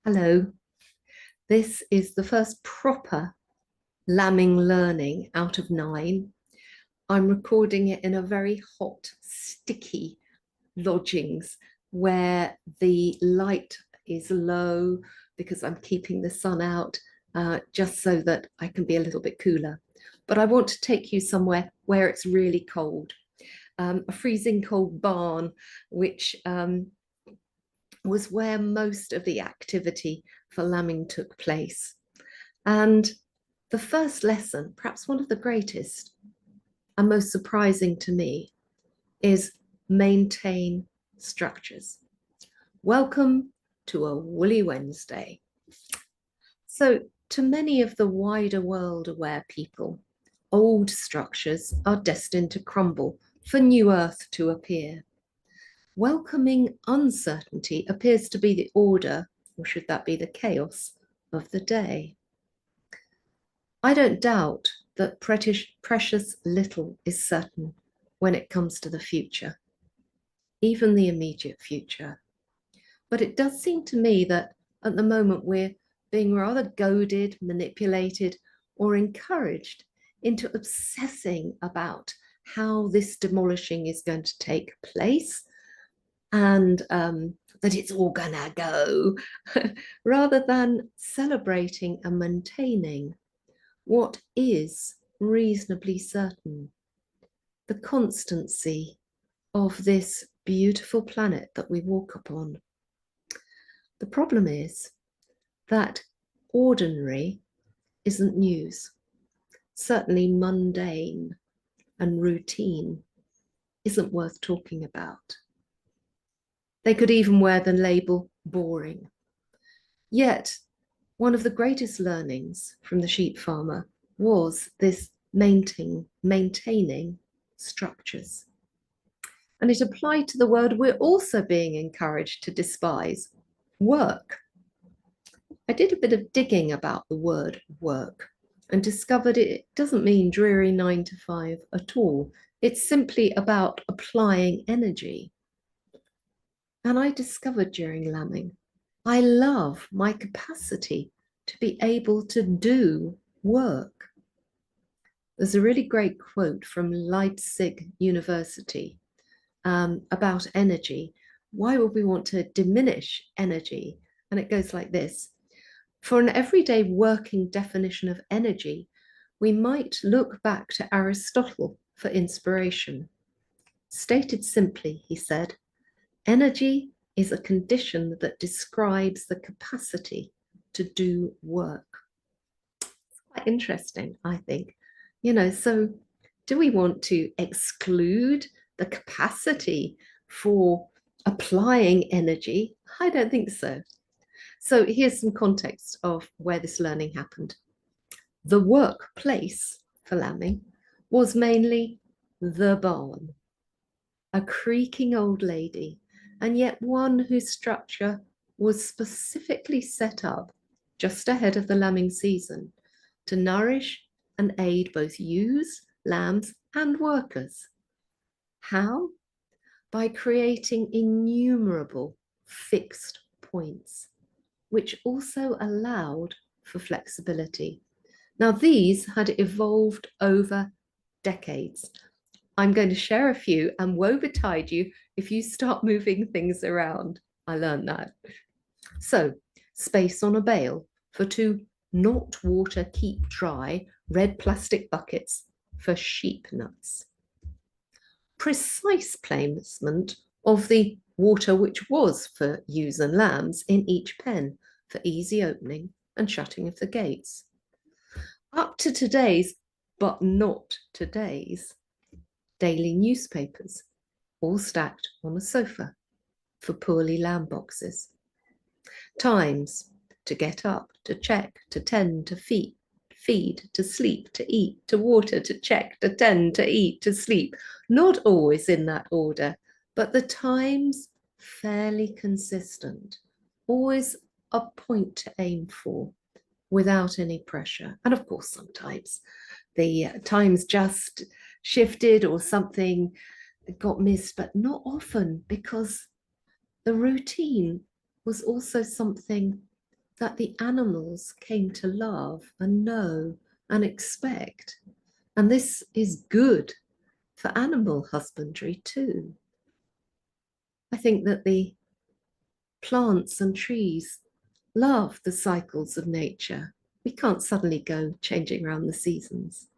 Hello, this is the first proper lambing learning out of 9. I'm recording it in a very hot, sticky lodgings where the light is low because I'm keeping the sun out just so that I can be a little bit cooler. But I want to take you somewhere where it's really cold, a freezing cold barn, which was where most of the activity for lambing took place. And the first lesson, perhaps one of the greatest and most surprising to me, is maintain structures. Welcome to a Woolly Wednesday. So, to many of the wider world aware people, old structures are destined to crumble for new earth to appear. Welcoming uncertainty appears to be the order, or should that be the chaos, of the day. I don't doubt that precious little is certain when it comes to the future, even the immediate future. But it does seem to me that at the moment we're being rather goaded, manipulated, or encouraged into obsessing about how this demolishing is going to take place and that it's all gonna go, rather than celebrating and maintaining what is reasonably certain, the constancy of this beautiful planet that we walk upon. The problem is that ordinary isn't news. Certainly mundane and routine isn't worth talking about. They could even wear the label boring. Yet, one of the greatest learnings from the sheep farmer was this maintaining structures. And it applied to the word we're also being encouraged to despise, work. I did a bit of digging about the word work and discovered it doesn't mean dreary 9 to 5 at all. It's simply about applying energy. And I discovered during lambing, I love my capacity to be able to do work. There's a really great quote from Leipzig University about energy. Why would we want to diminish energy? And it goes like this. For an everyday working definition of energy, we might look back to Aristotle for inspiration. Stated simply, he said, energy is a condition that describes the capacity to do work. It's quite interesting, I think. So do we want to exclude the capacity for applying energy? I don't think so. So here's some context of where this learning happened. The workplace for lambing was mainly the barn, a creaking old lady, and yet one whose structure was specifically set up just ahead of the lambing season to nourish and aid both ewes, lambs, and workers. How? By creating innumerable fixed points, which also allowed for flexibility. Now, these had evolved over decades. I'm going to share a few and woe betide you if you start moving things around. I learned that. So, space on a bale for 2 not water keep dry red plastic buckets for sheep nuts. Precise placement of the water which was for ewes and lambs in each pen for easy opening and shutting of the gates. Up to today's, but not today's, daily newspapers, all stacked on a sofa for poorly lamb boxes. Times to get up, to check, to tend, to feed, to sleep, to eat, to water, to check, to tend, to eat, to sleep. Not always in that order, but the times fairly consistent. Always a point to aim for without any pressure. And of course, sometimes the times just shifted or something got missed, but not often because the routine was also something that the animals came to love and know and expect. And this is good for animal husbandry too. I think that the plants and trees love the cycles of nature. We can't suddenly go changing around the seasons.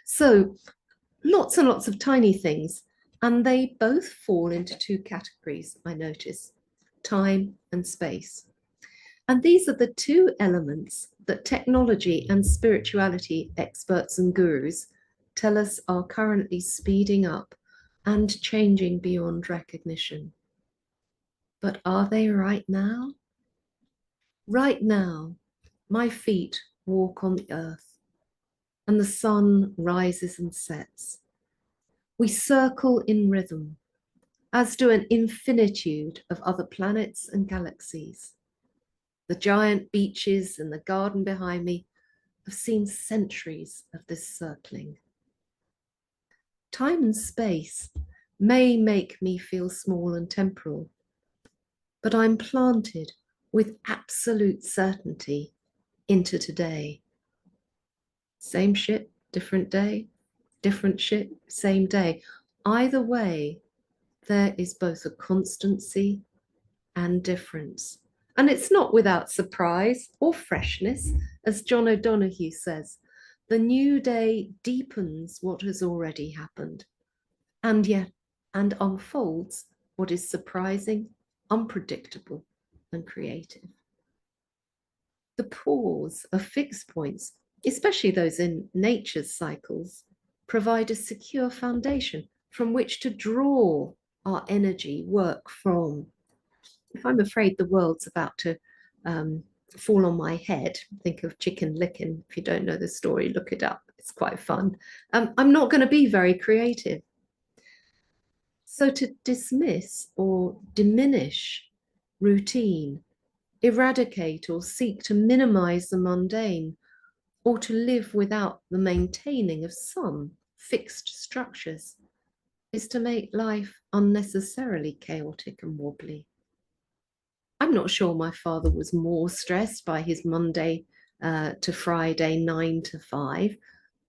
So lots and lots of tiny things, and they both fall into two categories, I notice, time and space. And these are the two elements that technology and spirituality experts and gurus tell us are currently speeding up and changing beyond recognition. But are they right now? Right now, my feet walk on the earth and the sun rises and sets. We circle in rhythm, as do an infinitude of other planets and galaxies. The giant beeches and the garden behind me have seen centuries of this circling. Time and space may make me feel small and temporal, but I'm planted with absolute certainty into today. Same ship, different day, different ship, same day. Either way, there is both a constancy and difference. And it's not without surprise or freshness, as John O'Donoghue says, the new day deepens what has already happened and yet and unfolds what is surprising, unpredictable, and creative. The pause of fixed points, especially those in nature's cycles, provide a secure foundation from which to draw our energy work from. If I'm afraid the world's about to fall on my head, think of Chicken Licken. If you don't know the story, look it up. It's quite fun. I'm not going to be very creative. So to dismiss or diminish routine, eradicate or seek to minimize the mundane, or to live without the maintaining of some fixed structures, is to make life unnecessarily chaotic and wobbly. I'm not sure my father was more stressed by his Monday to Friday 9 to 5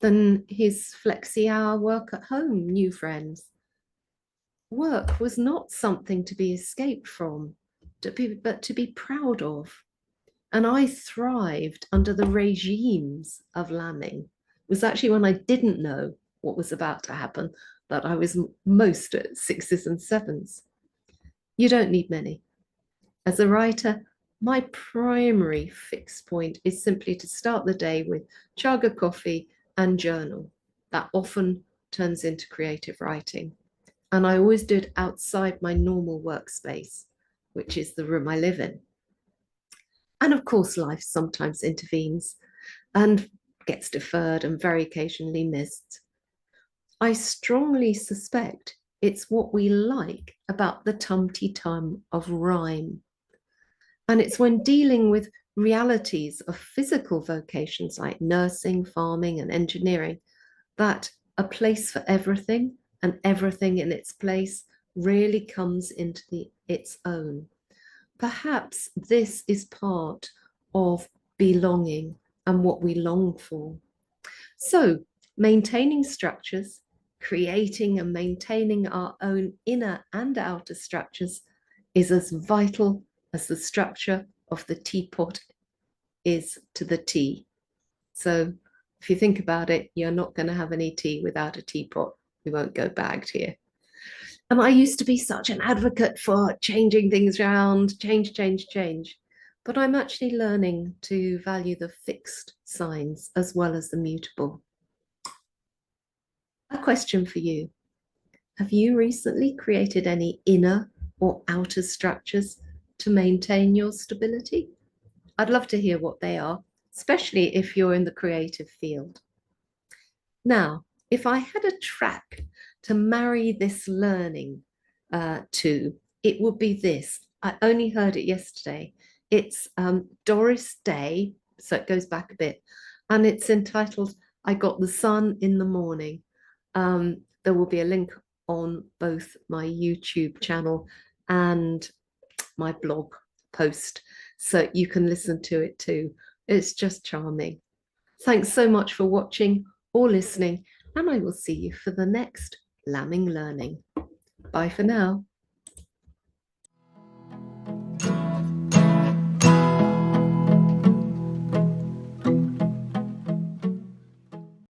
than his flexi hour work at home, new friends. Work was not something to be escaped from, but to be proud of. And I thrived under the regimes of lambing. It was actually when I didn't know what was about to happen that I was most at sixes and sevens. You don't need many. As a writer, my primary fixed point is simply to start the day with chug of coffee and journal. That often turns into creative writing. And I always do it outside my normal workspace, which is the room I live in. And of course, life sometimes intervenes and gets deferred and very occasionally missed. I strongly suspect it's what we like about the tum-ti-tum of rhyme. And it's when dealing with realities of physical vocations like nursing, farming, and engineering that a place for everything and everything in its place really comes into its own. Perhaps this is part of belonging and what we long for. So, maintaining structures, creating and maintaining our own inner and outer structures is as vital as the structure of the teapot is to the tea. So, if you think about it, you're not going to have any tea without a teapot. We won't go bagged here. And I used to be such an advocate for changing things around, change. But I'm actually learning to value the fixed signs as well as the mutable. A question for you. Have you recently created any inner or outer structures to maintain your stability? I'd love to hear what they are, especially if you're in the creative field. Now, if I had a track to marry this learning to, it would be this. I only heard it yesterday. It's Doris Day, so it goes back a bit, and it's entitled I Got the Sun in the Morning. There will be a link on both my YouTube channel and my blog post. so you can listen to it too. It's just charming. Thanks so much for watching or listening, and I will see you for the next Lambing Learning. Bye for now.